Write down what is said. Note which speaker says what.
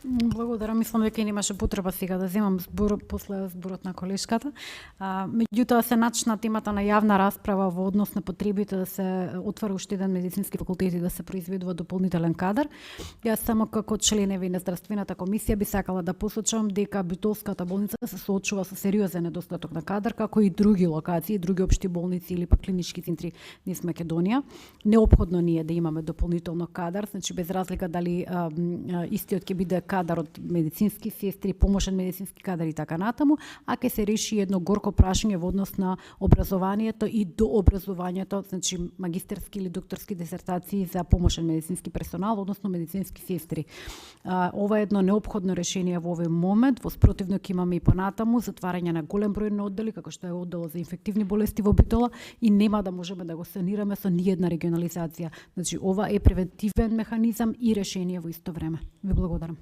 Speaker 1: Благодарам, мислам дека немаше потреба сега да земам збор после зборот на колешката. Меѓутоа се начна темата на јавна расправа во однос на потребите да се отвара уште еден медицински факултет и да се произведува дополнителен кадар. Јас само како членеви на здравствената комисија би сакала да посочам дека Битолската болница се соочува со сериозен недостаток на кадар, како и други локации, други општи болници или пак клинички центри низ Македонија. Неопходно ни е да имаме дополнително кадар, значи без разлика дали истиот ќе биде кадар од медицински сестри, помошен медицински кадар и така натаму, а ќе се реши едно горко прашање во однос на образованието и дообразувањето, значи магистерски или докторски дисертации за помошен медицински персонал, односно медицински сестри. Ова е едно неопходно решение во овој момент, во спротивно ќе имаме и понатаму затварање на голем број на оддели, како што е одделот за инфективни болести во Битола, и нема да можеме да го санираме со ниедна регионализација. Значи ова е превентивен механизам и решение во исто време. Ви благодарам.